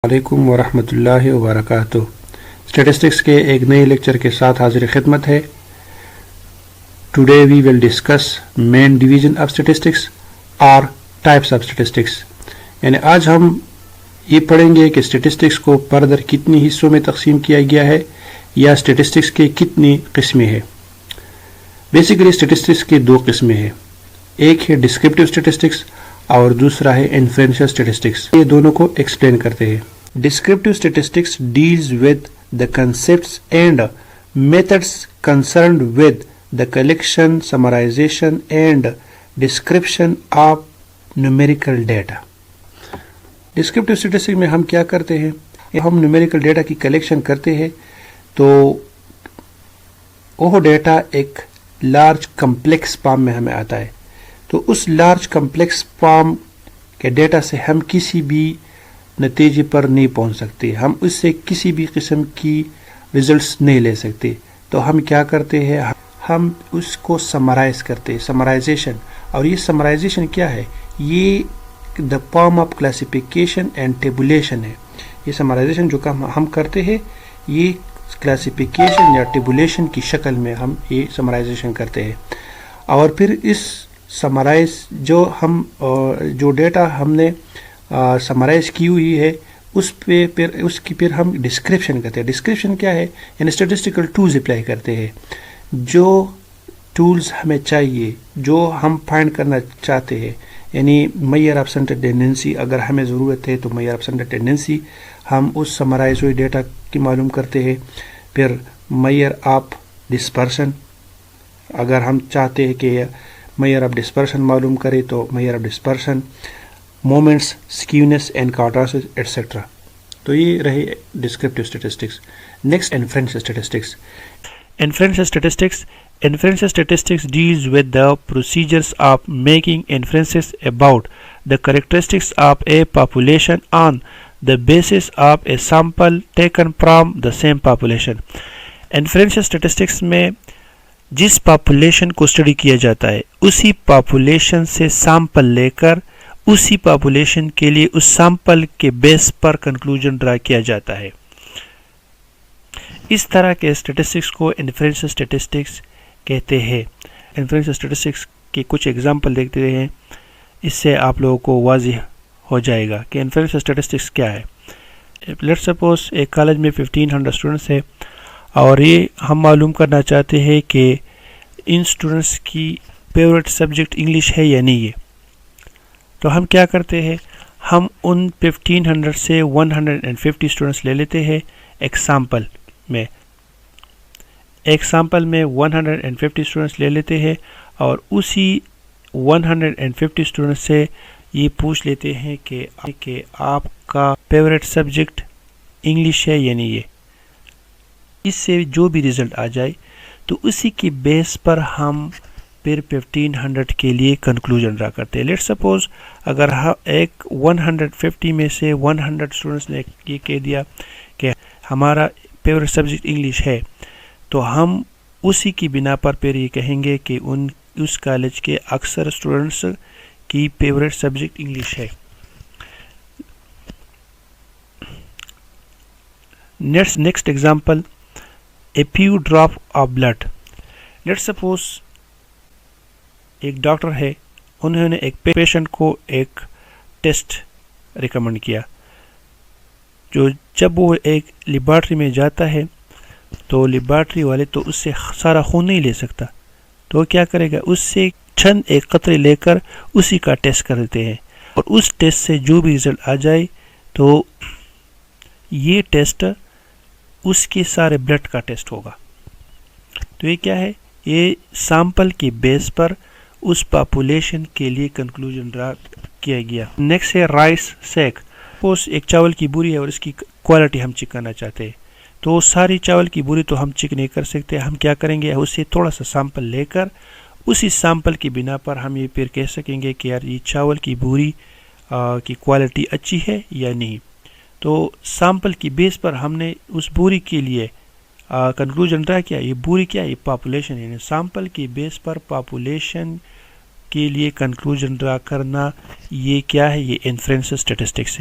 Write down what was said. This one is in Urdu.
علیکم ورحمۃ اللہ وبرکاتہ۔ اسٹیٹسٹکس کے ایک نئے لیکچر کے ساتھ حاضر خدمت ہے۔ Today we will discuss main division of statistics اور ٹائپس آف اسٹیٹسٹکس، یعنی آج ہم یہ پڑھیں گے کہ اسٹیٹسٹکس کو فردر کتنی حصوں میں تقسیم کیا گیا ہے یا اسٹیٹسٹکس کے کتنی قسمیں ہیں۔ بیسیکلی اسٹیٹسٹکس کے دو قسمیں ہیں، ایک ہے ڈسکرپٹیو اسٹیٹسٹکس اور دوسرا ہے انفرنشل اسٹیٹسٹکس۔ یہ دونوں کو ایکسپلین کرتے ہیں۔ Descriptive statistics deals with the concepts and methods concerned with the collection, summarisation and description of numerical data. Descriptive statistics میں ہم کیا کرتے ہیں، ہم نیومیریکل ڈیٹا کی کلیکشن کرتے ہیں، تو وہ ڈیٹا ایک لارج کمپلیکس فارم میں ہمیں آتا ہے، تو اس لارج کمپلیکس فارم کے ڈیٹا سے ہم کسی بھی نتیجے پر نہیں پہنچ سکتے، ہم اس سے کسی بھی قسم کی ریزلٹس نہیں لے سکتے، تو ہم کیا کرتے ہیں، ہم اس کو سمرائز کرتے ہیں، سمرائزیشن۔ اور یہ سمرائزیشن کیا ہے، یہ the form of classification and tabulation ہے۔ یہ سمرائزیشن جو کام ہم کرتے ہیں، یہ کلاسیفیکیشن یا ٹیبولیشن کی شکل میں ہم یہ سمرائزیشن کرتے ہیں، اور پھر اس سمرائز جو ڈیٹا ہم نے سمرائز کی ہوئی ہے، اس کی پھر ہم ڈسکرپشن کرتے ہیں۔ ڈسکرپشن کیا ہے، یعنی اسٹیٹسٹیکل ٹولز اپلائی کرتے ہیں، جو ٹولز ہمیں چاہیے، جو ہم فائنڈ کرنا چاہتے ہیں، یعنی میئر آف سینٹرل ٹینڈنسی اگر ہمیں ضرورت ہے تو میئر آف سینٹرل ٹینڈنسی ہم اس سمرائز ہوئی ڈیٹا کی معلوم کرتے ہیں۔ پھر میئر آف ڈسپرشن، اگر ہم چاہتے ہیں کہ میئر آف ڈسپرشن معلوم کرے تو measure of dispersion, moments, skewness and contrast etcetera. تو یہ رہے descriptive statistics. Next inferential statistics. Inferential statistics deals with the procedures of making inferences about the characteristics of a population on the basis of a sample taken from the same population. Inferential statistics میں جس پاپولیشن کو اسٹڈی کیا جاتا ہے، اسی پاپولیشن سے سیمپل لے کر اسی پاپولیشن کے لیے اس سیمپل کے بیس پر کنکلوژن ڈرا کیا جاتا ہے۔ اس طرح کے اسٹیٹسٹکس کو انفرنشل اسٹیٹسٹکس کہتے ہیں۔ انفرنشل اسٹیٹسٹکس کی کچھ ایگزامپل دیکھتے ہیں، اس سے آپ لوگوں کو واضح ہو جائے گا کہ انفرنشل اسٹیٹسٹکس کیا ہے۔ لیٹس سپوز ایک کالج میں 1500 اسٹوڈنٹس ہے، اور یہ ہم معلوم کرنا چاہتے ہیں کہ ان اسٹوڈنٹس کی فیوریٹ سبجیکٹ انگلش ہے یا نہیں ہے۔ تو ہم کیا کرتے ہیں، ہم ان 1500 سے 150 اسٹوڈنٹس لے لیتے ہیں ایک سیمپل میں 150 اسٹوڈنٹس لے لیتے ہیں، اور اسی 150 اسٹوڈنٹس سے یہ پوچھ لیتے ہیں کہ آپ کا فیوریٹ سبجیکٹ انگلش ہے یا نہیں ہے۔ اس سے جو بھی رزلٹ آ جائے تو اسی کی بیس پر ہم پھر 1500 کے لیے کنکلوژن ڈرا کرتے ہیں۔ لیٹ سپوز اگر ایک 150 میں سے 100 اسٹوڈنٹس نے یہ کہہ دیا کہ ہمارا فیوریٹ سبجیکٹ انگلش ہے، تو ہم اسی کی بنا پر پھر یہ کہیں گے کہ اس کالج کے اکثر اسٹوڈنٹس کی فیوریٹ سبجیکٹ انگلش ہے۔ Next example, a few drop of blood۔ Let suppose ایک ڈاکٹر ہے، انہوں نے ایک پیشنٹ کو ایک ٹیسٹ ریکمنڈ کیا، جب وہ ایک لیبارٹری میں جاتا ہے تو لیبارٹری والے تو اس سے سارا خون نہیں لے سکتا، تو وہ کیا کرے گا، اس سے چند ایک قطرے لے کر اسی کا ٹیسٹ کر دیتے ہیں، اور اس ٹیسٹ سے جو بھی رزلٹ آ جائے تو یہ ٹیسٹ اس کے سارے بلڈ کا ٹیسٹ ہوگا۔ تو یہ کیا ہے، یہ سیمپل کی بیس پر اس پاپولیشن کے لیے کنکلوژن ڈرا کیا گیا۔ نیکسٹ ہے رائس سیک۔ ایک چاول کی بوری ہے اور اس کی کوالٹی ہم چیک کرنا چاہتے ہیں، تو ساری چاول کی بوری تو ہم چیک نہیں کر سکتے، ہم کیا کریں گے، اس سے تھوڑا سا سیمپل لے کر اسی سیمپل کی بنا پر ہم یہ پھر کہہ سکیں گے کہ یار یہ چاول کی بوری کی کوالٹی اچھی ہے یا نہیں۔ تو سیمپل کی بیس پر ہم نے اس بوری کے لیے کنکلوژن ڈرا کیا۔ یہ بوری کیا ہے، یہ پاپولیشن، یعنی سیمپل کی بیس پر پاپولیشن کے لیے کنکلوژن ڈرا کرنا، یہ کیا ہے، یہ انفرنشل اسٹیٹسٹکس ہے۔